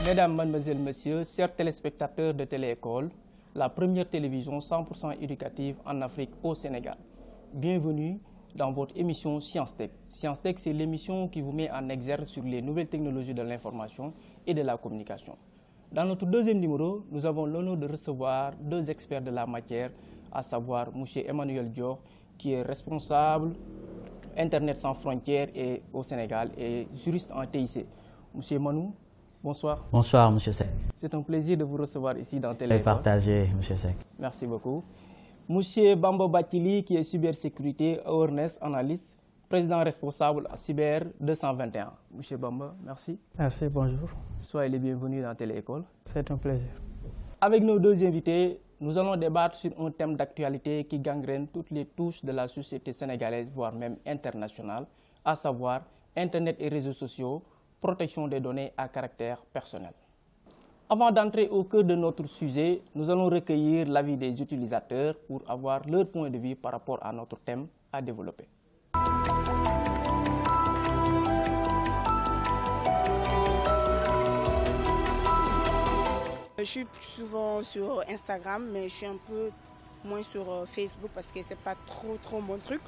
Mesdames, Mademoiselles, Messieurs, chers téléspectateurs de Télé-École, la première télévision 100% éducative en Afrique au Sénégal. Bienvenue dans votre émission Science Tech. Science Tech, c'est l'émission qui vous met en exergue sur les nouvelles technologies de l'information et de la communication. Dans notre deuxième numéro, nous avons l'honneur de recevoir deux experts de la matière, à savoir M. Emmanuel Dior, qui est responsable Internet sans frontières et au Sénégal et juriste en TIC. M. Manou, bonsoir. Bonsoir, M. Sek. C'est un plaisir de vous recevoir ici dans Télé-École. Partagé, M. Sek. Merci beaucoup. M. Bamba Batili, qui est cybersécurité, awareness analyst, président responsable à Cyber 221. M. Bamba, merci. Merci, bonjour. Soyez les bienvenus dans Télé-École. C'est un plaisir. Avec nos deux invités, nous allons débattre sur un thème d'actualité qui gangrène toutes les touches de la société sénégalaise, voire même internationale, à savoir Internet et réseaux sociaux, protection des données à caractère personnel. Avant d'entrer au cœur de notre sujet, nous allons recueillir l'avis des utilisateurs pour avoir leur point de vue par rapport à notre thème à développer. Je suis souvent sur Instagram, mais je suis un peu moins sur Facebook parce que c'est pas trop mon truc.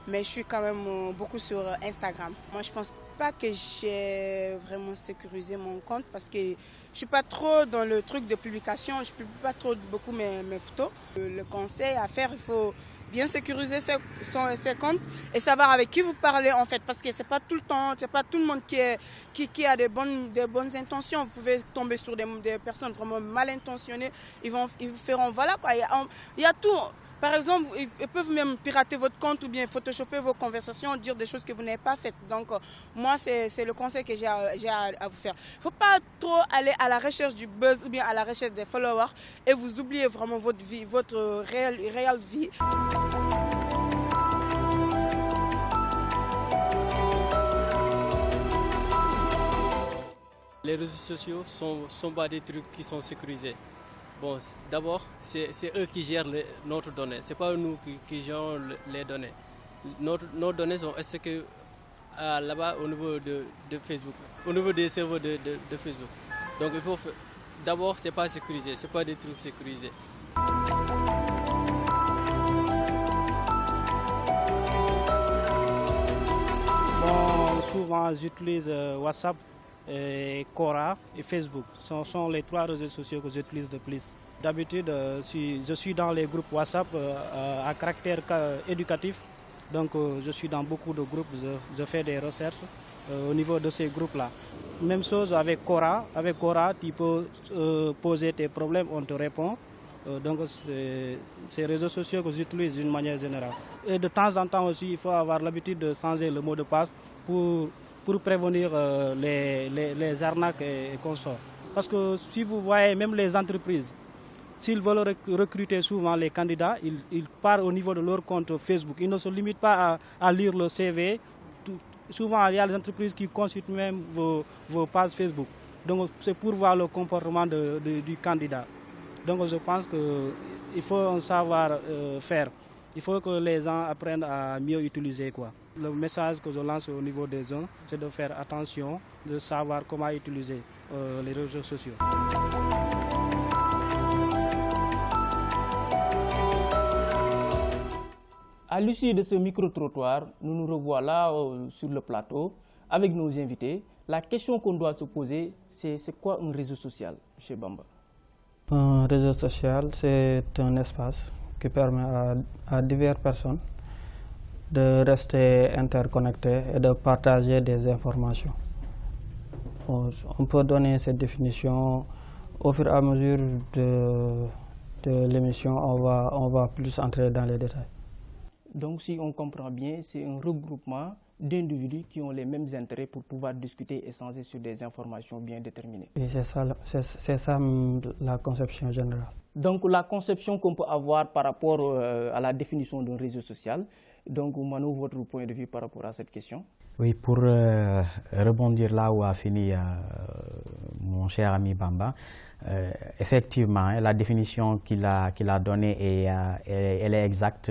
Mais je suis quand même beaucoup sur Instagram. Moi, je pense pas que j'ai vraiment sécurisé mon compte parce que je suis pas trop dans le truc de publication. Je publie pas trop beaucoup mes photos. Le conseil à faire, il faut bien sécuriser ses comptes et savoir avec qui vous parlez en fait, parce que c'est pas tout le temps, c'est pas tout le monde qui a des bonnes intentions. Vous pouvez tomber sur des personnes vraiment mal intentionnées. Ils vous feront voilà quoi. Il y a tout. Par exemple, ils peuvent même pirater votre compte ou bien photoshopper vos conversations, dire des choses que vous n'avez pas faites. Donc, moi, c'est le conseil que j'ai à vous faire. Il ne faut pas trop aller à la recherche du buzz ou bien à la recherche des followers et vous oubliez vraiment votre vie, votre réelle vie. Les réseaux sociaux sont pas des trucs qui sont sécurisés. Bon, d'abord, c'est eux qui gèrent notre données. Ce n'est pas nous qui gérons les données. Nos données sont stockées là-bas au niveau de Facebook, au niveau des serveurs de Facebook. Donc, il faut d'abord, ce n'est pas sécurisé, ce n'est pas des trucs sécurisés. Bon, souvent, j'utilise WhatsApp, Quora et Facebook. Ce sont les trois réseaux sociaux que j'utilise de plus. D'habitude, je suis dans les groupes WhatsApp à caractère éducatif. Donc, je suis dans beaucoup de groupes, je fais des recherches au niveau de ces groupes-là. Même chose avec Quora. Avec Quora, tu peux poser tes problèmes, on te répond. Donc, c'est ces réseaux sociaux que j'utilise d'une manière générale. Et de temps en temps aussi, il faut avoir l'habitude de changer le mot de passe pour prévenir les arnaques et consorts. Parce que si vous voyez même les entreprises, s'ils veulent recruter souvent les candidats, ils partent au niveau de leur compte Facebook. Ils ne se limitent pas à lire le CV. Souvent, il y a des entreprises qui consultent même vos pages Facebook. Donc, c'est pour voir le comportement du candidat. Donc, je pense qu'il faut en savoir faire. Il faut que les gens apprennent à mieux utiliser, quoi. Le message que je lance au niveau des jeunes, c'est de faire attention, de savoir comment utiliser les réseaux sociaux. À l'issue de ce micro-trottoir, nous nous revoilà sur le plateau avec nos invités. La question qu'on doit se poser, c'est quoi un réseau social, M. Bamba? Un réseau social, c'est un espace qui permet à diverses personnes de rester interconnectés et de partager des informations. On peut donner cette définition au fur et à mesure de l'émission, on va plus entrer dans les détails. Donc, si on comprend bien, c'est un regroupement d'individus qui ont les mêmes intérêts pour pouvoir discuter et échanger sur des informations bien déterminées. Et c'est ça la conception générale. Donc, la conception qu'on peut avoir par rapport à la définition d'un réseau social. Donc, Manu, votre point de vue par rapport à cette question? Oui, pour rebondir là où a fini mon cher ami Bamba, effectivement, la définition qu'il a donnée elle est exacte.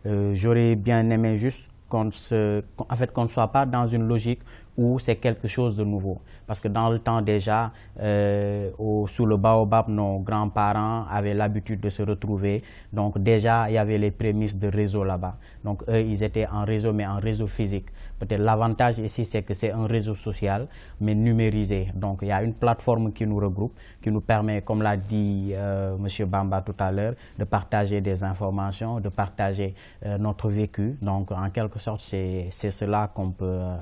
J'aurais bien aimé juste qu'on ne soit pas dans une logique ou c'est quelque chose de nouveau? Parce que dans le temps déjà, sous le baobab, nos grands-parents avaient l'habitude de se retrouver. Donc déjà, il y avait les prémices de réseau là-bas. Donc eux, ils étaient en réseau, mais en réseau physique. Peut-être l'avantage ici, c'est que c'est un réseau social, mais numérisé. Donc il y a une plateforme qui nous regroupe, qui nous permet, comme l'a dit M. Bamba tout à l'heure, de partager des informations, de partager notre vécu. Donc en quelque sorte, c'est cela qu'on peut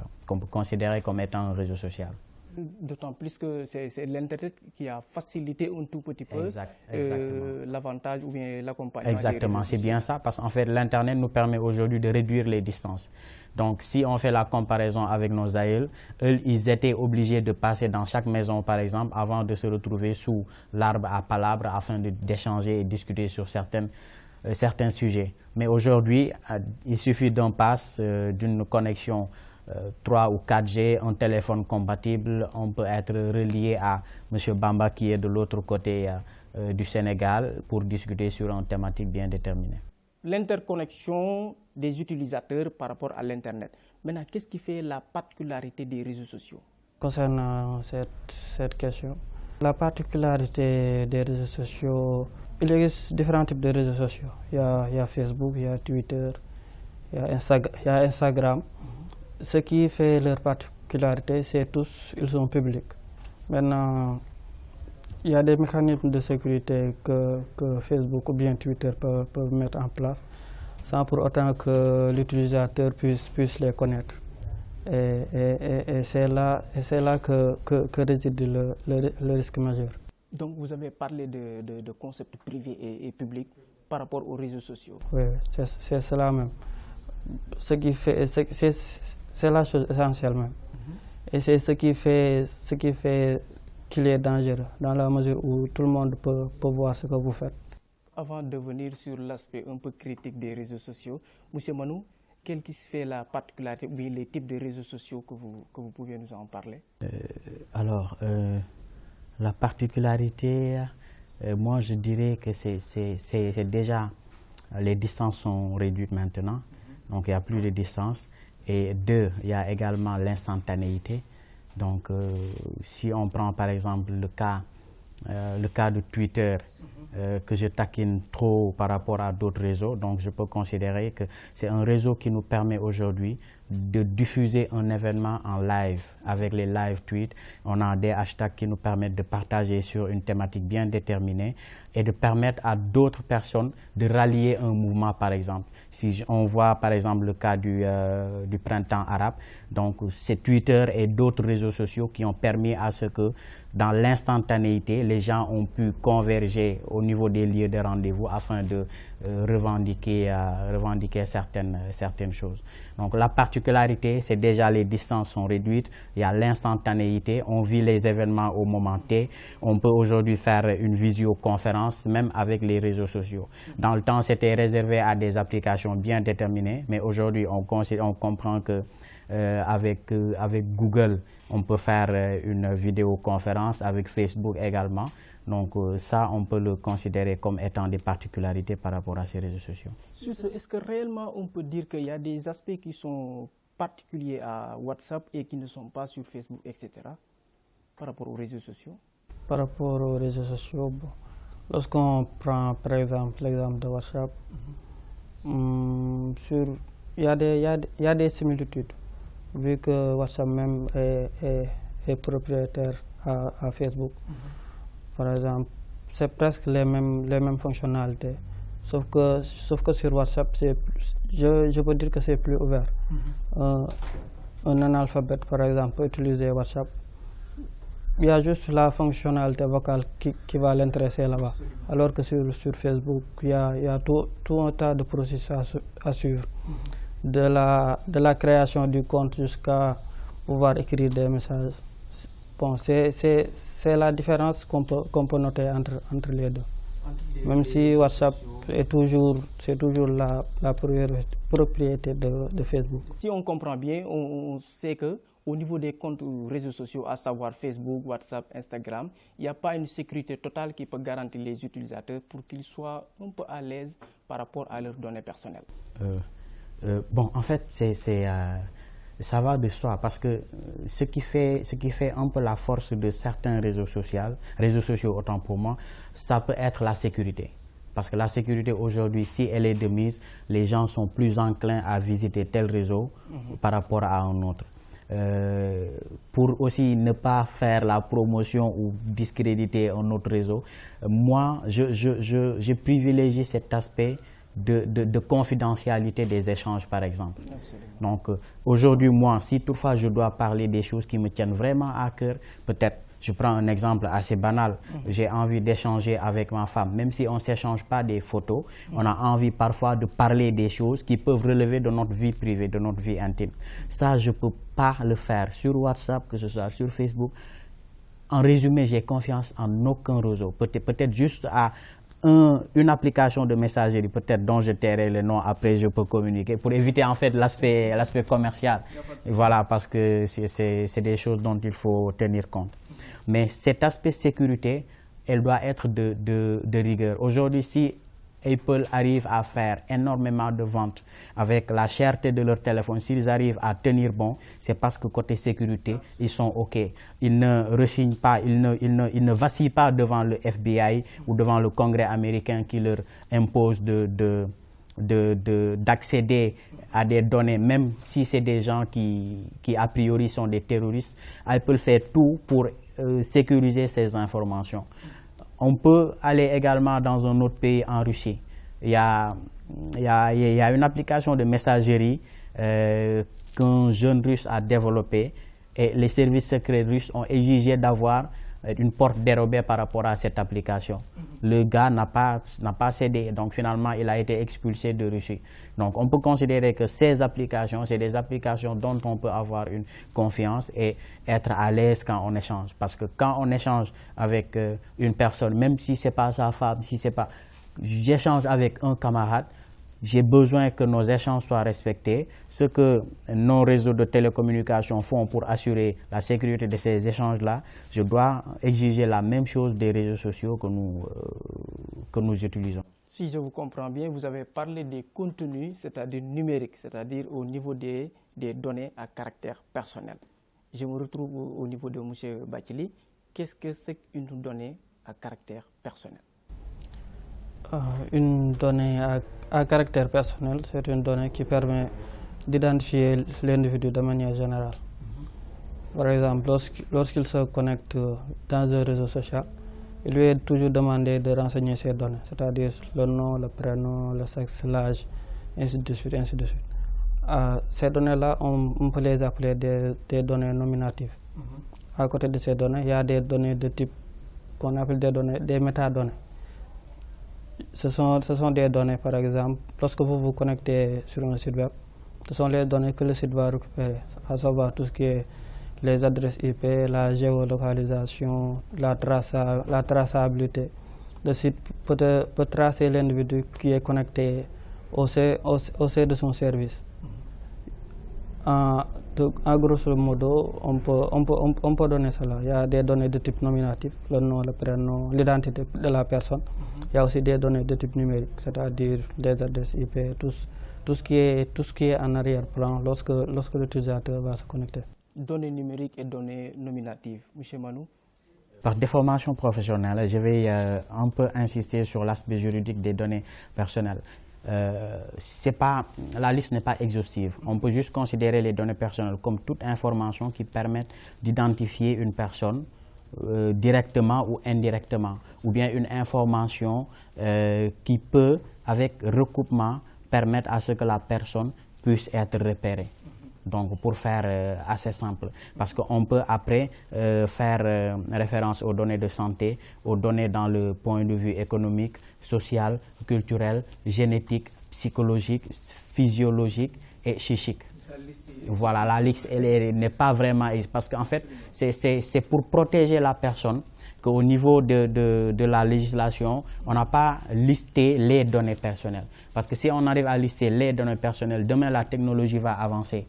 considérer comme étant un réseau social. D'autant plus que c'est l'Internet qui a facilité un tout petit peu l'avantage ou bien l'accompagnement. Exactement, c'est bien ça, parce qu'en fait, l'Internet nous permet aujourd'hui de réduire les distances. Donc, si on fait la comparaison avec nos aïeux, eux, ils étaient obligés de passer dans chaque maison, par exemple, avant de se retrouver sous l'arbre à palabres afin d'échanger et discuter sur certains sujets. Mais aujourd'hui, il suffit d'un pass, d'une connexion 3 ou 4G, un téléphone compatible, on peut être relié à M. Bamba qui est de l'autre côté du Sénégal pour discuter sur une thématique bien déterminée. L'interconnexion des utilisateurs par rapport à l'Internet. Maintenant, qu'est-ce qui fait la particularité des réseaux sociaux? Concernant cette question, la particularité des réseaux sociaux, il existe différents types de réseaux sociaux. Il y a Facebook, il y a Twitter, il y a Instagram. Ce qui fait leur particularité, c'est tous, ils sont publics. Maintenant, il y a des mécanismes de sécurité que Facebook ou bien Twitter peuvent mettre en place, sans pour autant que l'utilisateur puisse les connaître. Et c'est là que réside le risque majeur. Donc vous avez parlé de concepts privés et publics par rapport aux réseaux sociaux. Oui, c'est cela même. Ce qui fait, c'est la chose essentielle même. Et c'est ce qui fait qu'il est dangereux, dans la mesure où tout le monde peut voir ce que vous faites. Avant de venir sur l'aspect un peu critique des réseaux sociaux, M. Manou, quel qui fait la particularité, oui, les types de réseaux sociaux que vous pouvez nous en parler? La particularité, moi je dirais que c'est déjà, les distances sont réduites maintenant, donc il n'y a plus de distance. Et deux, il y a également l'instantanéité. Donc si on prend par exemple le cas de Twitter, que je taquine trop par rapport à d'autres réseaux, donc je peux considérer que c'est un réseau qui nous permet aujourd'hui de diffuser un événement en live avec les live tweets. On a des hashtags qui nous permettent de partager sur une thématique bien déterminée et de permettre à d'autres personnes de rallier un mouvement, par exemple. Si on voit par exemple le cas du printemps arabe, donc c'est Twitter et d'autres réseaux sociaux qui ont permis à ce que dans l'instantanéité, les gens ont pu converger au niveau des lieux de rendez-vous afin de revendiquer certaines choses. Donc la particularité, c'est déjà les distances sont réduites, il y a l'instantanéité, on vit les événements au moment T, on peut aujourd'hui faire une visioconférence même avec les réseaux sociaux. Dans le temps, c'était réservé à des applications bien déterminées, mais aujourd'hui, on comprend que avec Google, on peut faire une vidéoconférence, avec Facebook également. Donc ça, on peut le considérer comme étant des particularités par rapport à ces réseaux sociaux. Est-ce que réellement on peut dire qu'il y a des aspects qui sont particuliers à WhatsApp et qui ne sont pas sur Facebook, etc. par rapport aux réseaux sociaux? Par rapport aux réseaux sociaux, bon, lorsqu'on prend par exemple l'exemple de WhatsApp, il y a des similitudes, vu que WhatsApp même est propriétaire à Facebook. Par exemple, c'est presque les mêmes fonctionnalités, sauf que sur WhatsApp, je peux dire que c'est plus ouvert. Un analphabète, par exemple, peut utiliser WhatsApp. Il y a juste la fonctionnalité vocale qui va l'intéresser là-bas. Alors que sur Facebook, il y a tout un tas de processus à suivre. De la création du compte jusqu'à pouvoir écrire des messages. Bon, c'est la différence qu'on peut noter entre les deux. Même si WhatsApp c'est toujours la propriété de Facebook. Si on comprend bien, on sait que au niveau des comptes réseaux sociaux, à savoir Facebook, WhatsApp, Instagram, il n'y a pas une sécurité totale qui peut garantir les utilisateurs pour qu'ils soient un peu à l'aise par rapport à leurs données personnelles. Bon, en fait, ça va de soi, parce que ce qui fait un peu la force de certains réseaux sociaux autant pour moi, ça peut être la sécurité. Parce que la sécurité aujourd'hui, si elle est de mise, les gens sont plus enclins à visiter tel réseau par rapport à un autre. Pour aussi ne pas faire la promotion ou discréditer un autre réseau, moi, je privilégie cet aspect de confidentialité des échanges, par exemple. Donc, aujourd'hui, moi, si toutefois je dois parler des choses qui me tiennent vraiment à cœur, peut-être, je prends un exemple assez banal, j'ai envie d'échanger avec ma femme, même si on ne s'échange pas des photos, on a envie parfois de parler des choses qui peuvent relever de notre vie privée, de notre vie intime. Ça, je ne peux pas le faire sur WhatsApp, que ce soit sur Facebook. En résumé, j'ai confiance en aucun réseau. Peut-être juste à une application de messagerie, peut-être dont je tairai le nom, après je peux communiquer, pour éviter en fait l'aspect commercial. Voilà, parce que c'est des choses dont il faut tenir compte. Mais cet aspect sécurité, elle doit être de rigueur. Aujourd'hui, si Apple arrive à faire énormément de ventes avec la cherté de leur téléphone, s'ils arrivent à tenir bon, c'est parce que côté sécurité, ils sont OK. Ils ne rechignent pas, ils ne vacillent pas devant le FBI ou devant le Congrès américain qui leur impose d'accéder à des données, même si c'est des gens qui a priori sont des terroristes. Apple fait tout pour sécuriser ces informations. On peut aller également dans un autre pays, en Russie. Il y a une application de messagerie qu'un jeune russe a développée, et les services secrets russes ont exigé d'avoir une porte dérobée par rapport à cette application. Le gars n'a pas cédé, donc finalement il a été expulsé de Russie. Donc on peut considérer que ces applications, c'est des applications dont on peut avoir une confiance et être à l'aise quand on échange. Parce que quand on échange avec une personne, même si ce n'est pas sa femme, si c'est pas... J'échange avec un camarade, j'ai besoin que nos échanges soient respectés. Ce que nos réseaux de télécommunications font pour assurer la sécurité de ces échanges-là, je dois exiger la même chose des réseaux sociaux que nous utilisons. Si je vous comprends bien, vous avez parlé des contenus, c'est-à-dire numériques, c'est-à-dire au niveau des données à caractère personnel. Je me retrouve au niveau de M. Bathily. Qu'est-ce que c'est qu'une donnée à caractère personnel? Une donnée à caractère personnel, c'est une donnée qui permet d'identifier l'individu de manière générale. Par exemple, lorsqu'il se connecte dans un réseau social, il lui est toujours demandé de renseigner ses données, c'est-à-dire le nom, le prénom, le sexe, l'âge, ainsi de suite, ainsi de suite. Ces données-là, on peut les appeler des données nominatives. À côté de ces données, il y a des données de type qu'on appelle des métadonnées. Ce sont des données, par exemple, lorsque vous vous connectez sur un site web, ce sont les données que le site va récupérer, à savoir tout ce qui est les adresses IP, la géolocalisation, la traçabilité. Le site peut tracer l'individu qui est connecté au sein de son service. En grosso modo, on peut donner cela. Il y a des données de type nominatif, le nom, le prénom, l'identité de la personne. Il y a aussi des données de type numérique, c'est-à-dire les adresses IP, tout ce qui est en arrière-plan lorsque l'utilisateur va se connecter. Données numériques et données nominatives. M. Manou? Par déformation professionnelle, je vais un peu insister sur l'aspect juridique des données personnelles. La liste n'est pas exhaustive. On peut juste considérer les données personnelles comme toute information qui permet d'identifier une personne directement ou indirectement, ou bien une information qui peut, avec recoupement, permettre à ce que la personne puisse être repérée. Donc, pour faire assez simple, parce qu'on peut après faire référence aux données de santé, aux données dans le point de vue économique, social, culturel, génétique, psychologique, physiologique et psychique. Voilà, la liste n'est pas vraiment... Parce qu'en fait, c'est pour protéger la personne qu'au niveau de la législation, on n'a pas listé les données personnelles. Parce que si on arrive à lister les données personnelles, demain la technologie va avancer.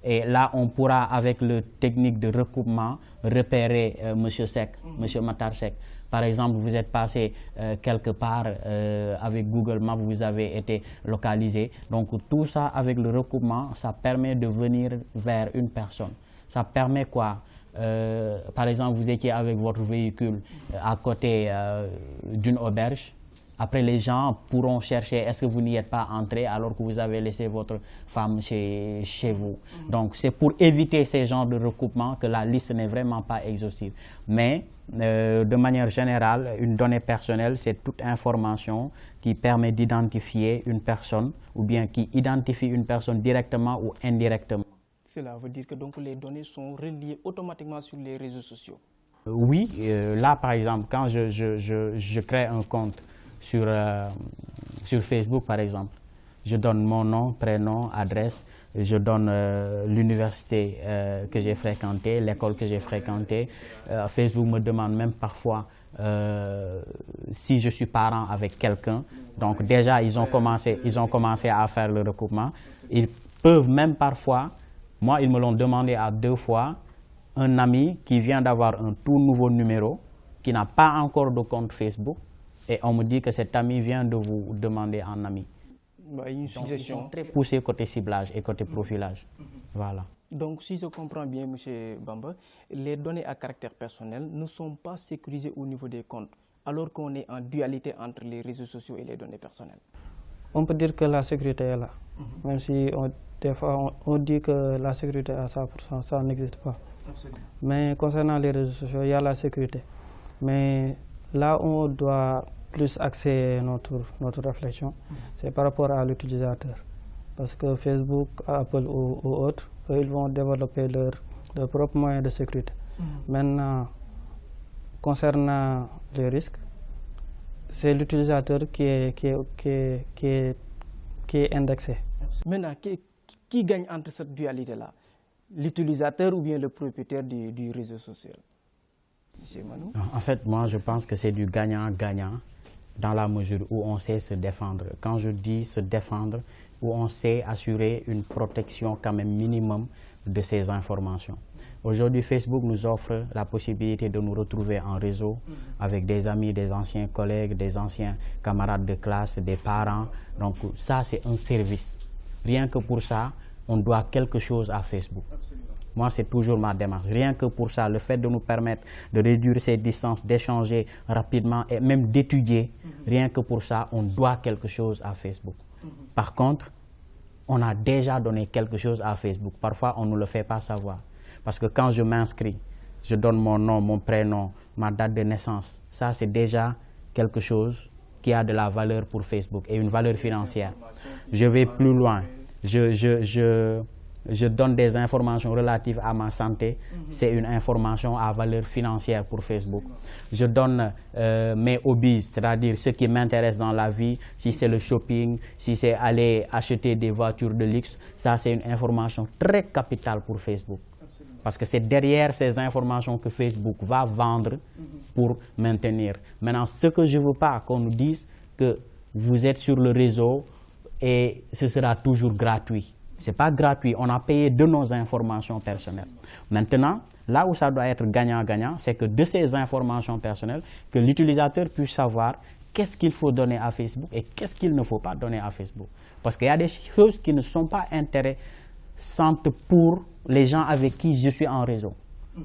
Et là, on pourra, avec le technique de recoupement, repérer Monsieur Seck, Monsieur Matar Seck. Par exemple, vous êtes passé quelque part avec Google Maps, vous avez été localisé. Donc tout ça, avec le recoupement, ça permet de venir vers une personne. Ça permet quoi? Par exemple, vous étiez avec votre véhicule à côté d'une auberge. Après, les gens pourront chercher, est-ce que vous n'y êtes pas entré alors que vous avez laissé votre femme chez vous. Donc, c'est pour éviter ces genres de recoupements que la liste n'est vraiment pas exhaustive. Mais, de manière générale, une donnée personnelle, c'est toute information qui permet d'identifier une personne ou bien qui identifie une personne directement ou indirectement. Cela veut dire que donc, les données sont reliées automatiquement sur les réseaux sociaux. Oui, là, par exemple, quand je crée un compte, sur Facebook, par exemple, je donne mon nom, prénom, adresse, je donne l'université que j'ai fréquentée, l'école que j'ai fréquentée. Facebook me demande même parfois si je suis parent avec quelqu'un. Donc déjà, ils ont commencé à faire le recoupement. Ils peuvent même parfois, moi, ils me l'ont demandé à 2 fois, un ami qui vient d'avoir un tout nouveau numéro, qui n'a pas encore de compte Facebook, et on me dit que cet ami vient de vous demander en ami. Une suggestion. Ils sont très poussés côté ciblage et côté profilage. Voilà. Donc, si je comprends bien, M. Bamba, les données à caractère personnel ne sont pas sécurisées au niveau des comptes, alors qu'on est en dualité entre les réseaux sociaux et les données personnelles. On peut dire que la sécurité est là. Même si des fois on dit que la sécurité à 100%, ça n'existe pas. Absolument. Mais concernant les réseaux sociaux, il y a la sécurité. Mais là où on doit plus axer notre réflexion, c'est par rapport à l'utilisateur. Parce que Facebook, Apple ou autres, eux, ils vont développer leur propre moyen de sécurité. Maintenant, concernant les risques, c'est l'utilisateur qui est indexé. Maintenant, qui gagne entre cette dualité-là? L'utilisateur ou bien le propriétaire du réseau social? En fait, moi, je pense que c'est du gagnant-gagnant dans la mesure où on sait se défendre. Quand je dis se défendre, où on sait assurer une protection quand même minimum de ces informations. Aujourd'hui, Facebook nous offre la possibilité de nous retrouver en réseau avec des amis, des anciens collègues, des anciens camarades de classe, des parents. Donc ça, c'est un service. Rien que pour ça, on doit quelque chose à Facebook. Absolument. Moi, c'est toujours ma démarche. Rien que pour ça, le fait de nous permettre de réduire ces distances, d'échanger rapidement et même d'étudier, rien que pour ça, on doit quelque chose à Facebook. Par contre, on a déjà donné quelque chose à Facebook. Parfois, on ne le fait pas savoir. Parce que quand je m'inscris, je donne mon nom, mon prénom, ma date de naissance. Ça, c'est déjà quelque chose qui a de la valeur pour Facebook et une valeur financière. Je vais plus loin. Je donne des informations relatives à ma santé, c'est une information à valeur financière pour Facebook. Je donne mes hobbies, c'est-à-dire ce qui m'intéresse dans la vie, si c'est le shopping, si c'est aller acheter des voitures de luxe, ça c'est une information très capitale pour Facebook. Parce que c'est derrière ces informations que Facebook va vendre pour maintenir. Maintenant, ce que je ne veux pas qu'on nous dise que vous êtes sur le réseau et ce sera toujours gratuit. Ce n'est pas gratuit, on a payé de nos informations personnelles. Maintenant, là où ça doit être gagnant-gagnant, c'est que de ces informations personnelles, que l'utilisateur puisse savoir qu'est-ce qu'il faut donner à Facebook et qu'est-ce qu'il ne faut pas donner à Facebook. Parce qu'il y a des choses qui ne sont pas intéressantes pour les gens avec qui je suis en réseau.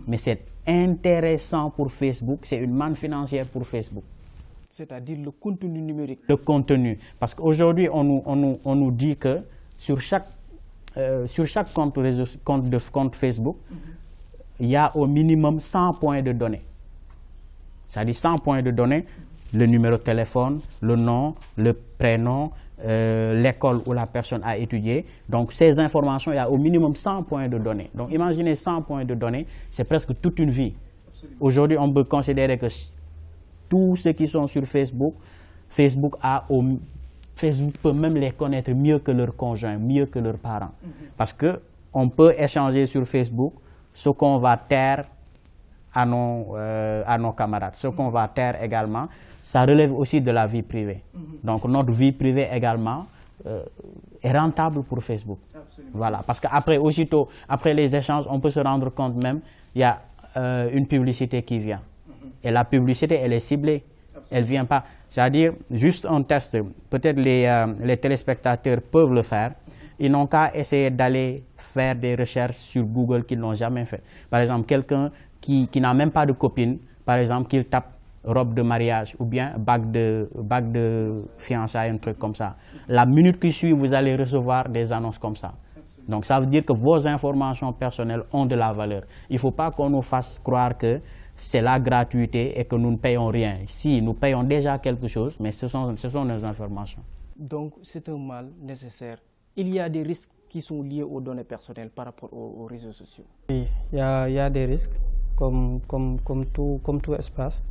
Mais c'est intéressant pour Facebook, c'est une manne financière pour Facebook. C'est-à-dire le contenu numérique. Le contenu. Parce qu'aujourd'hui, on nous dit que sur chaque compte Facebook, il y a au minimum 100 points de données. C'est-à-dire 100 points de données, le numéro de téléphone, le nom, le prénom, l'école où la personne a étudié. Donc ces informations, il y a au minimum 100 points de données. Donc imaginez 100 points de données, c'est presque toute une vie. Aujourd'hui, on peut considérer que tous ceux qui sont sur Facebook, Facebook peut même les connaître mieux que leurs conjoints, mieux que leurs parents. Parce qu'on peut échanger sur Facebook ce qu'on va taire à nos camarades. Ce qu'on va taire également, ça relève aussi de la vie privée. Donc notre vie privée également, est rentable pour Facebook. Absolument. Voilà, parce qu'après, aussitôt, après les échanges, on peut se rendre compte même, il y a une publicité qui vient. Et la publicité, elle est ciblée. Elle ne vient pas. C'est-à-dire, juste un test, peut-être les téléspectateurs peuvent le faire. Ils n'ont qu'à essayer d'aller faire des recherches sur Google qu'ils n'ont jamais fait. Par exemple, quelqu'un qui n'a même pas de copine, par exemple, qu'il tape robe de mariage ou bien bague de fiançailles, un truc comme ça. La minute qui suit, vous allez recevoir des annonces comme ça. Donc ça veut dire que vos informations personnelles ont de la valeur. Il ne faut pas qu'on nous fasse croire que c'est la gratuité et que nous ne payons rien. Si, nous payons déjà quelque chose, mais ce sont nos informations. Donc c'est un mal nécessaire. Il y a des risques qui sont liés aux données personnelles par rapport aux réseaux sociaux. Oui, il y a des risques, comme tout espace.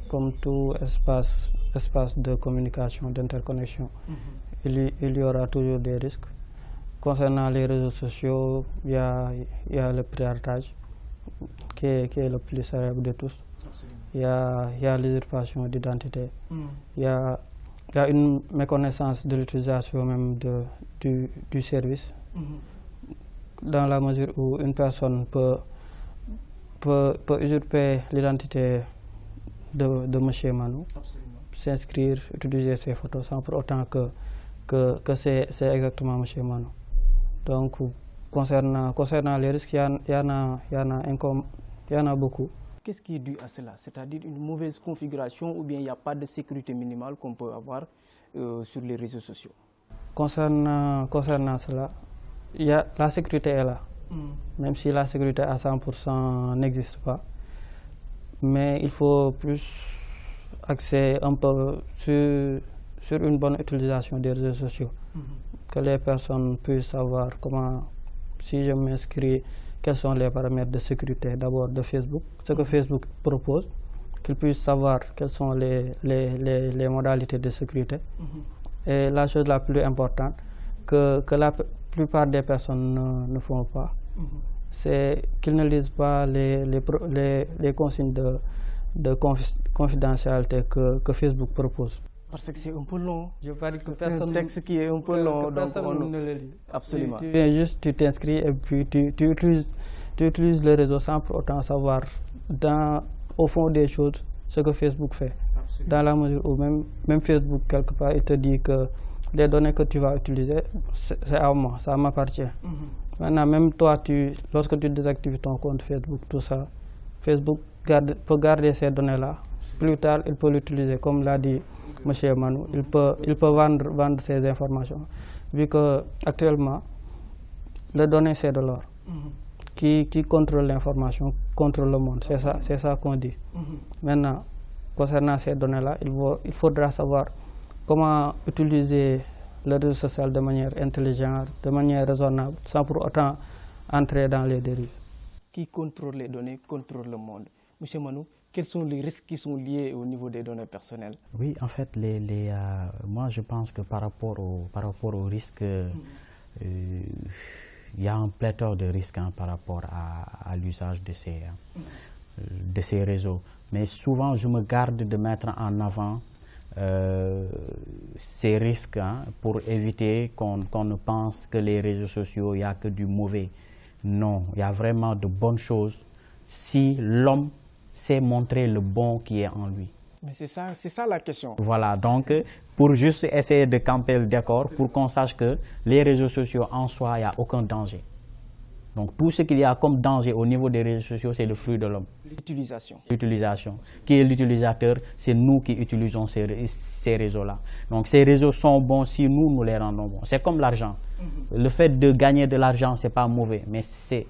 Comme tout espace de communication, d'interconnexion. Il y aura toujours des risques. Concernant les réseaux sociaux, il y a le piratage qui est le plus célèbre de tous. Il y a l'usurpation d'identité. Il y a une méconnaissance de l'utilisation même du service. Dans la mesure où une personne peut usurper l'identité de M. Manu, s'inscrire, utiliser ses photos sans pour autant que c'est exactement M. Manu. Donc, concernant les risques, il y en a beaucoup. Qu'est-ce qui est dû à cela? C'est-à-dire une mauvaise configuration ou bien il n'y a pas de sécurité minimale qu'on peut avoir sur les réseaux sociaux? Concernant cela, la sécurité est là. Même si la sécurité à 100% n'existe pas. Mais il faut plus axer un peu sur une bonne utilisation des réseaux sociaux. Que les personnes puissent savoir comment, si je m'inscris, quels sont les paramètres de sécurité d'abord de Facebook, ce que Facebook propose, qu'ils puissent savoir quelles sont les modalités de sécurité. Et la chose la plus importante, que la plupart des personnes ne font pas, c'est qu'ils ne lisent pas les consignes de confidentialité que Facebook propose. Parce que c'est un peu long. Je parie que c'est un texte qui est un peu long. Personne ne le lit. Absolument. Tu viens juste, tu t'inscris et puis tu utilises le réseau sans pour autant savoir au fond des choses ce que Facebook fait. Absolument. Dans la mesure où même Facebook, quelque part, il te dit que les données que tu vas utiliser, c'est à moi, ça m'appartient. Maintenant, même toi, lorsque tu désactives ton compte Facebook, tout ça, Facebook peut garder ces données-là. Plus tard, il peut l'utiliser, comme l'a dit M. Manu, il peut vendre ces informations. Vu qu'actuellement, les données, c'est de l'or. Qui contrôle l'information, contrôle le monde. C'est ça qu'on dit. Maintenant, concernant ces données-là, il faudra savoir comment utiliser le réseau social de manière intelligente, de manière raisonnable, sans pour autant entrer dans les dérives. Qui contrôle les données contrôle le monde. M. Manu, quels sont les risques qui sont liés au niveau des données personnelles? Oui, en fait, moi je pense que par rapport aux risques, il y a un pléthore de risques par rapport à l'usage de ces réseaux. Mais souvent, je me garde de mettre en avant ces risques pour éviter qu'on ne pense que les réseaux sociaux, il n'y a que du mauvais. Non, il y a vraiment de bonnes choses si l'homme sait montrer le bon qui est en lui. Mais c'est ça la question. Voilà, donc pour juste essayer de camper le décor, pour qu'on sache que les réseaux sociaux en soi, il n'y a aucun danger. Donc tout ce qu'il y a comme danger au niveau des réseaux sociaux, c'est le fruit de l'homme. L'utilisation. L'utilisation. Qui est l'utilisateur? C'est nous qui utilisons ces réseaux-là. Donc ces réseaux sont bons si nous les rendons bons. C'est comme l'argent. Le fait de gagner de l'argent, ce n'est pas mauvais, mais c'est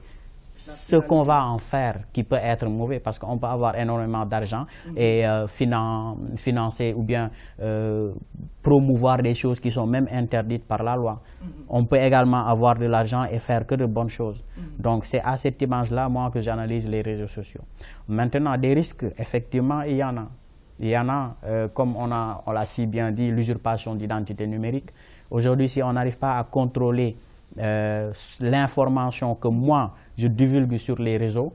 ce qu'on va en faire qui peut être mauvais, parce qu'on peut avoir énormément d'argent et financer ou bien promouvoir des choses qui sont même interdites par la loi. On peut également avoir de l'argent et faire que de bonnes choses. Donc c'est à cette image-là, moi, que j'analyse les réseaux sociaux. Maintenant, des risques, effectivement, il y en a. Il y en a, comme on l'a si bien dit, l'usurpation d'identité numérique. Aujourd'hui, si on n'arrive pas à contrôler l'information que moi, je divulgue sur les réseaux,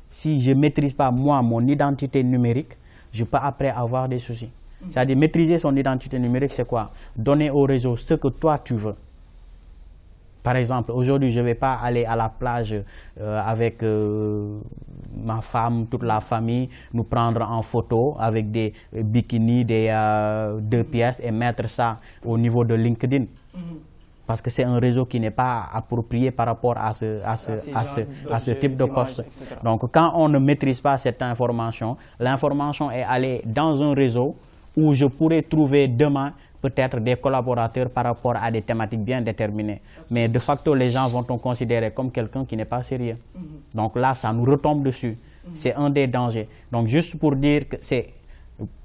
si je ne maîtrise pas, moi, mon identité numérique, je peux après avoir des soucis. C'est-à-dire maîtriser son identité numérique, c'est quoi? Donner au réseau ce que toi tu veux. Par exemple, aujourd'hui, je ne vais pas aller à la plage avec ma femme, toute la famille, nous prendre en photo avec des bikinis, des 2 pièces et mettre ça au niveau de LinkedIn. Parce que c'est un réseau qui n'est pas approprié par rapport à ce type de poste. Donc, quand on ne maîtrise pas cette information, l'information est allée dans un réseau où je pourrais trouver demain peut-être des collaborateurs par rapport à des thématiques bien déterminées. Mais de facto, les gens vont te considérer comme quelqu'un qui n'est pas sérieux. Donc là, ça nous retombe dessus. C'est un des dangers. Donc juste pour dire que c'est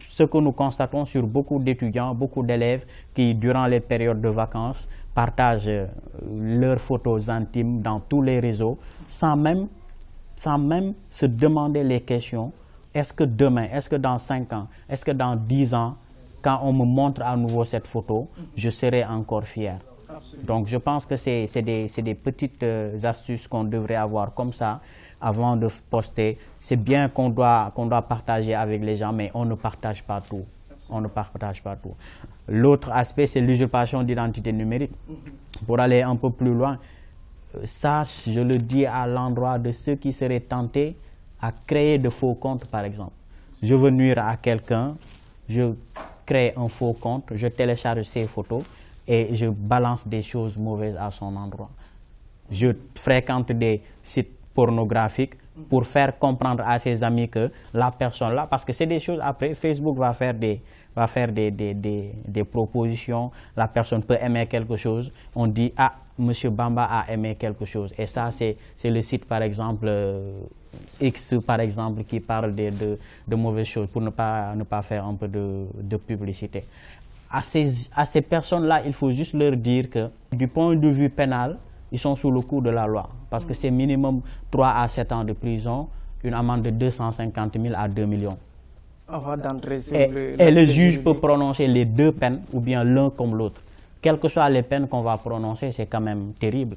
ce que nous constatons sur beaucoup d'étudiants, beaucoup d'élèves qui, durant les périodes de vacances, partagent leurs photos intimes dans tous les réseaux sans même se demander les questions. Est-ce que demain, est-ce que dans 5 ans, est-ce que dans 10 ans, quand on me montre à nouveau cette photo, je serai encore fier. Donc je pense que c'est des petites astuces qu'on devrait avoir comme ça avant de poster. C'est bien qu'on doit partager avec les gens, mais on ne partage pas tout. On ne partage pas tout. L'autre aspect, c'est l'usurpation d'identité numérique. Pour aller un peu plus loin, ça, je le dis à l'endroit de ceux qui seraient tentés à créer de faux comptes, par exemple. Je veux nuire à quelqu'un, je crée un faux compte, je télécharge ses photos et je balance des choses mauvaises à son endroit. Je fréquente des sites pornographiques pour faire comprendre à ses amis que la personne là, parce que c'est des choses après, Facebook va faire des propositions, la personne peut aimer quelque chose, on dit ah, Monsieur Bamba a aimé quelque chose, et ça c'est le site par exemple X par exemple qui parle de mauvaises choses pour ne pas faire un peu de publicité. À ces personnes-là, il faut juste leur dire que du point de vue pénal, ils sont sous le coup de la loi parce que c'est minimum 3 à 7 ans de prison, une amende de 250 000 à 2 millions. Avant d'entrer sur et le juge peut prononcer les 2 peines ou bien l'un comme l'autre. Quelles que soient les peines qu'on va prononcer, c'est quand même terrible.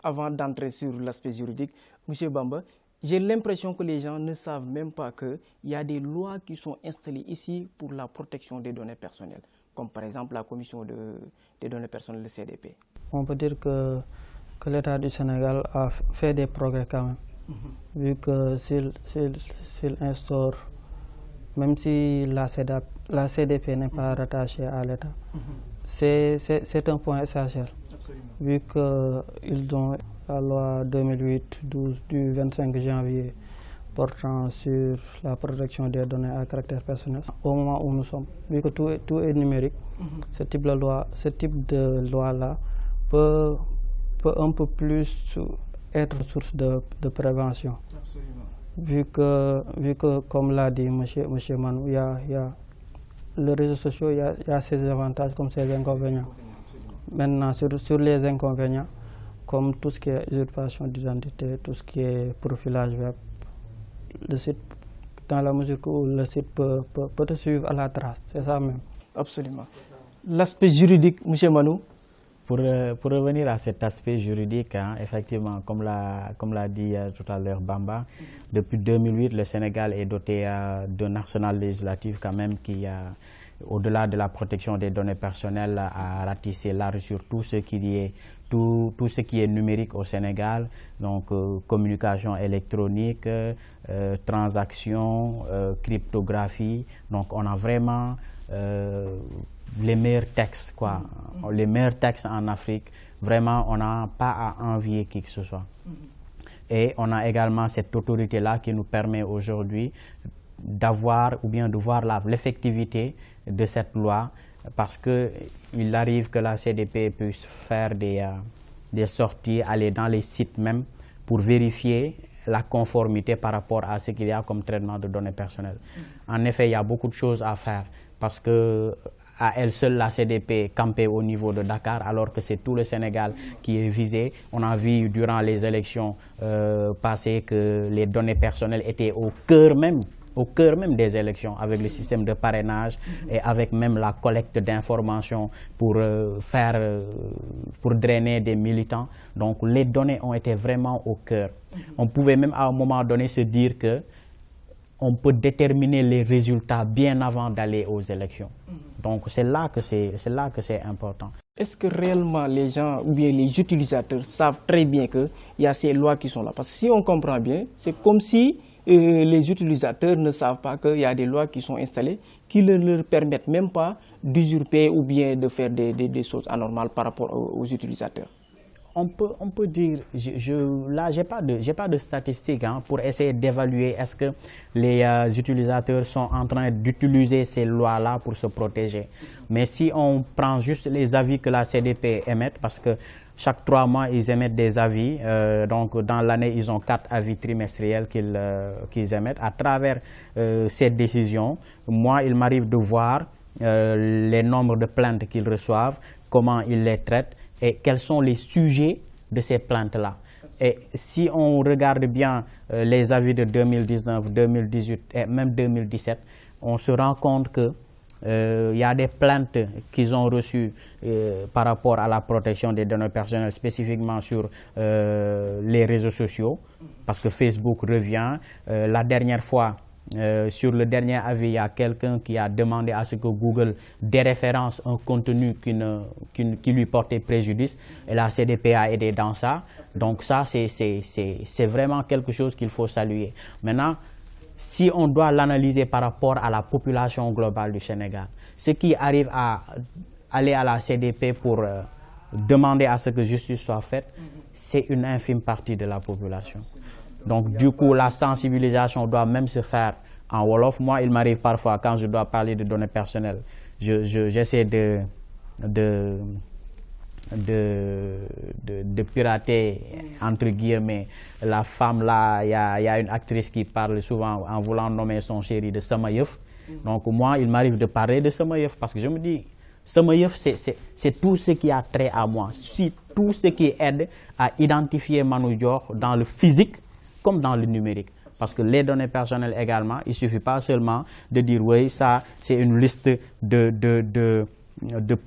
Avant d'entrer sur l'aspect juridique, M. Bamba, j'ai l'impression que les gens ne savent même pas qu'il y a des lois qui sont installées ici pour la protection des données personnelles, comme par exemple la commission des données personnelles, le CDP. On peut dire que l'État du Sénégal a fait des progrès quand même, vu que s'il instaure, même si la CDP n'est pas rattachée à l'État, c'est un point essentiel. Vu qu'ils ont la loi 2008-12 du 25 janvier portant sur la protection des données à caractère personnel, au moment où nous sommes, vu que tout est numérique, ce type de loi-là peut un peu plus être source de prévention. Vu que comme l'a dit M. Manou, il y a les réseaux sociaux, il y a ses avantages comme ses inconvénients. Maintenant, sur les inconvénients, comme tout ce qui est usurpation d'identité, tout ce qui est profilage web, le site, dans la mesure où le site peut te suivre à la trace, c'est ça même. Absolument. L'aspect juridique, M. Manou? Pour revenir à cet aspect juridique, hein, effectivement, comme l'a dit tout à l'heure Bamba, depuis 2008, le Sénégal est doté d'un arsenal législatif quand même qui, au-delà de la protection des données personnelles, a ratissé large sur tout ce qui est numérique au Sénégal, donc communication électronique, transactions, cryptographie. Donc on a vraiment les meilleurs textes, quoi. Les meilleurs textes en Afrique. Vraiment, on n'a pas à envier qui que ce soit. Et on a également cette autorité-là qui nous permet aujourd'hui d'avoir ou bien de voir l'effectivité de cette loi, parce qu'il arrive que la CDP puisse faire des sorties, aller dans les sites même pour vérifier la conformité par rapport à ce qu'il y a comme traitement de données personnelles. En effet, il y a beaucoup de choses à faire parce que à elle seule, la CDP campait au niveau de Dakar, alors que c'est tout le Sénégal qui est visé. On a vu durant les élections passées que les données personnelles étaient au cœur même des élections, avec le système de parrainage et avec même la collecte d'informations pour drainer des militants. Donc les données ont été vraiment au cœur. On pouvait même à un moment donné se dire que on peut déterminer les résultats bien avant d'aller aux élections. Donc c'est là que c'est important. Est-ce que réellement les gens ou bien les utilisateurs savent très bien qu'il y a ces lois qui sont là? Parce que si on comprend bien, c'est comme si les utilisateurs ne savent pas qu'il y a des lois qui sont installées qui ne leur permettent même pas d'usurper ou bien de faire des choses anormales par rapport aux utilisateurs. On peut dire, là, j'ai pas de statistiques pour essayer d'évaluer est-ce que les utilisateurs sont en train d'utiliser ces lois-là pour se protéger. Mais si on prend juste les avis que la CDP émet, parce que chaque 3 mois, ils émettent des avis. Donc, dans l'année, ils ont 4 avis trimestriels qu'ils émettent. À travers ces décisions, moi, il m'arrive de voir les nombres de plaintes qu'ils reçoivent, comment ils les traitent, et quels sont les sujets de ces plaintes-là. Et si on regarde bien les avis de 2019, 2018 et même 2017, on se rend compte que y a des plaintes qu'ils ont reçues par rapport à la protection des données personnelles, spécifiquement sur les réseaux sociaux, parce que Facebook revient. La dernière fois, sur le dernier avis, il y a quelqu'un qui a demandé à ce que Google déréférence un contenu qui lui portait préjudice, et la CDP a aidé dans ça. Donc ça, c'est vraiment quelque chose qu'il faut saluer. Maintenant, si on doit l'analyser par rapport à la population globale du Sénégal, ceux qui arrivent à aller à la CDP pour demander à ce que justice soit faite, c'est une infime partie de la population. Donc du coup, la sensibilisation doit même se faire en Wolof. Moi, il m'arrive parfois, quand je dois parler de données personnelles, j'essaie de pirater, entre guillemets, la femme là. Il y a une actrice qui parle souvent en voulant nommer son chéri de Samayeuf. Donc moi, il m'arrive de parler de Samayeuf parce que je me dis, Samayeuf, c'est tout ce qui a trait à moi, tout ce qui aide à identifier Manu Dior dans le physique comme dans le numérique. Parce que les données personnelles également, il ne suffit pas seulement de dire oui, ça c'est une liste de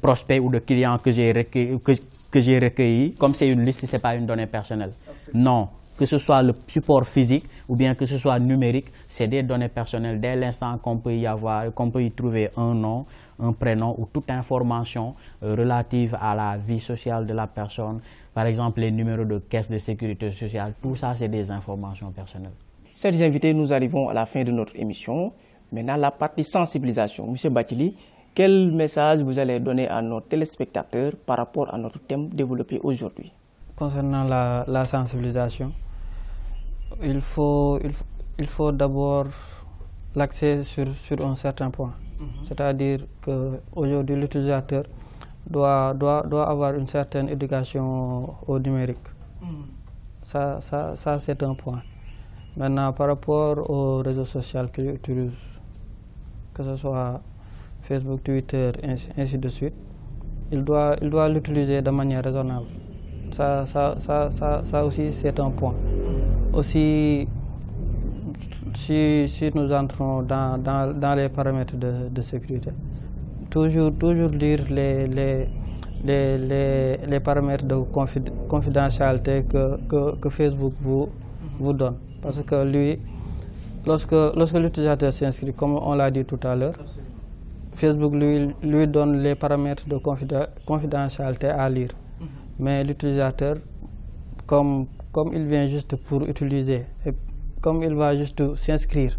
prospects ou de clients que j'ai recueillis. Comme c'est une liste, ce n'est pas une donnée personnelle. Absolument. Non, que ce soit le support physique ou bien que ce soit numérique, c'est des données personnelles. Dès l'instant qu'on peut y trouver un nom, un prénom ou toute information relative à la vie sociale de la personne, par exemple les numéros de caisse de sécurité sociale, tout ça c'est des informations personnelles. Chers invités, nous arrivons à la fin de notre émission. Maintenant, la partie sensibilisation. Monsieur Bathily, quel message vous allez donner à nos téléspectateurs par rapport à notre thème développé aujourd'hui? Concernant la sensibilisation, il faut d'abord l'axer sur un certain point. C'est-à-dire qu'aujourd'hui, l'utilisateur doit avoir une certaine éducation au numérique. Ça c'est un point. Maintenant, par rapport aux réseaux sociaux qu'il utilise, que ce soit Facebook, Twitter, ainsi de suite, il doit l'utiliser de manière raisonnable. Ça aussi, c'est un point. Aussi, si nous entrons dans les paramètres de sécurité, toujours lire les paramètres de confidentialité que Facebook vous donne. Parce que lui, lorsque l'utilisateur s'inscrit, comme on l'a dit tout à l'heure, Facebook lui donne les paramètres de confidentialité à lire. Mais l'utilisateur, comme il vient juste pour utiliser, et comme il va juste s'inscrire,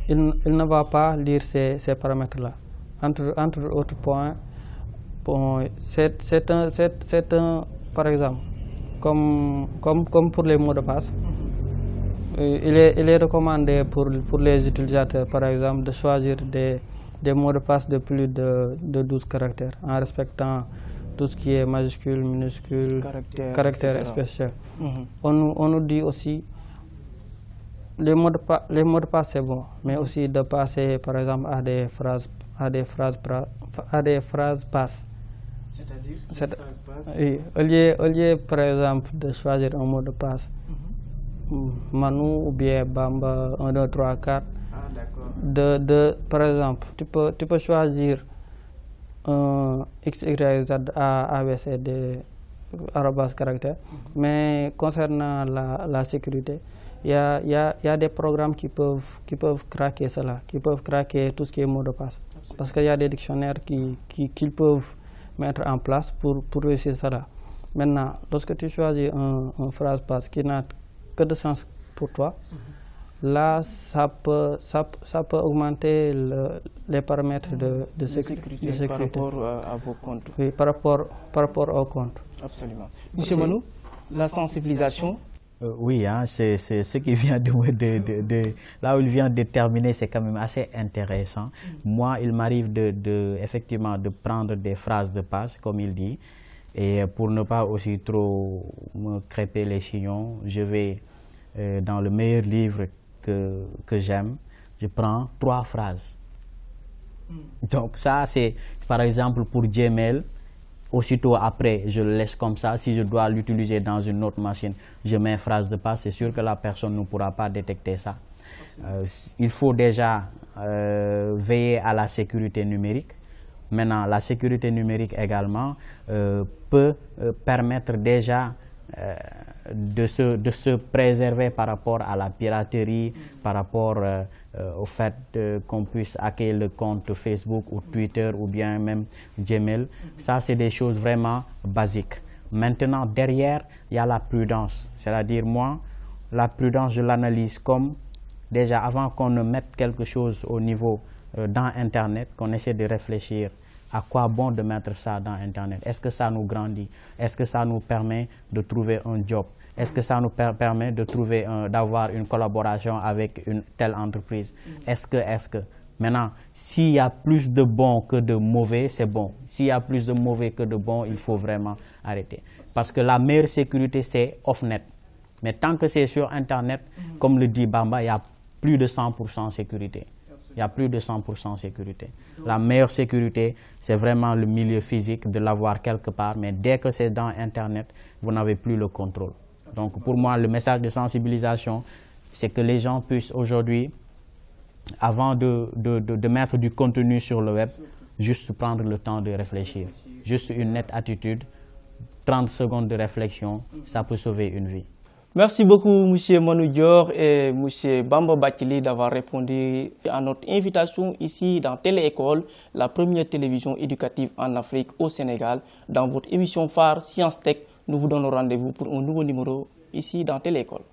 il ne va pas lire ces paramètres-là. Entre autres points, bon, c'est un, par exemple, comme pour les mots de passe, il est recommandé pour les utilisateurs, par exemple, de choisir des mots de passe de plus de 12 caractères, en respectant tout ce qui est majuscule, minuscule, caractère spécial. On nous dit aussi, les mots de passe c'est bon, mais aussi de passer par exemple à des phrases passe. C'est-à-dire phrases passe? Oui, au lieu par exemple de choisir un mot de passe, Manu ou bien Bamba 1, 2, 3, 4. Ah, d'accord. Par exemple, tu peux choisir X, Y, Z, A, B, C, D, arrobas caractère. Mais concernant la sécurité, il y a des programmes qui peuvent craquer cela, qui peuvent craquer tout ce qui est mot de passe. Parce qu'il y a des dictionnaires qu'ils peuvent mettre en place pour réussir cela. Maintenant, lorsque tu choisis une phrase passe qui n'a que de sens pour toi, là, ça peut augmenter les paramètres de sécurité. Par rapport à vos comptes. Oui, par rapport aux comptes. Absolument. Monsieur Manou, la sensibilisation. Oui, hein, c'est ce qui vient là où il vient de terminer, c'est quand même assez intéressant. Moi, il m'arrive effectivement de prendre des phrases de passe, comme il dit, et pour ne pas aussi trop me crêper les chignons, je vais dans le meilleur livre que j'aime, je prends 3 phrases. Donc ça, c'est par exemple pour Gmail. Aussitôt après, je le laisse comme ça. Si je dois l'utiliser dans une autre machine, je mets phrase de passe. C'est sûr que la personne ne pourra pas détecter ça. Il faut déjà veiller à la sécurité numérique. Maintenant, la sécurité numérique également peut permettre déjà de se préserver par rapport à la piraterie, par rapport au fait qu'on puisse hacker le compte Facebook ou Twitter ou bien même Gmail. Ça, c'est des choses vraiment basiques. Maintenant, derrière, il y a la prudence. C'est-à-dire, moi, la prudence, je l'analyse comme, déjà, avant qu'on ne mette quelque chose au niveau dans Internet, qu'on essaie de réfléchir à quoi bon de mettre ça dans Internet. Est-ce que ça nous grandit? Est-ce que ça nous permet de trouver un job? Est-ce que ça nous permet de trouver, d'avoir une collaboration avec une telle entreprise? Est-ce que? Maintenant, s'il y a plus de bons que de mauvais, c'est bon. S'il y a plus de mauvais que de bons, il faut vraiment arrêter. Parce que la meilleure sécurité, c'est off-net. Mais tant que c'est sur Internet, comme le dit Bamba, il y a plus de 100% sécurité. Il y a plus de 100% sécurité. La meilleure sécurité, c'est vraiment le milieu physique, de l'avoir quelque part. Mais dès que c'est dans Internet, vous n'avez plus le contrôle. Donc pour moi, le message de sensibilisation, c'est que les gens puissent aujourd'hui, avant de mettre du contenu sur le web, juste prendre le temps de réfléchir. Juste une nette attitude, 30 secondes de réflexion, ça peut sauver une vie. Merci beaucoup, M. Manou Dior et M. Bamba Bathily d'avoir répondu à notre invitation ici dans Téléécole, la première télévision éducative en Afrique au Sénégal. Dans votre émission phare Science Tech, nous vous donnons rendez-vous pour un nouveau numéro ici dans Téléécole.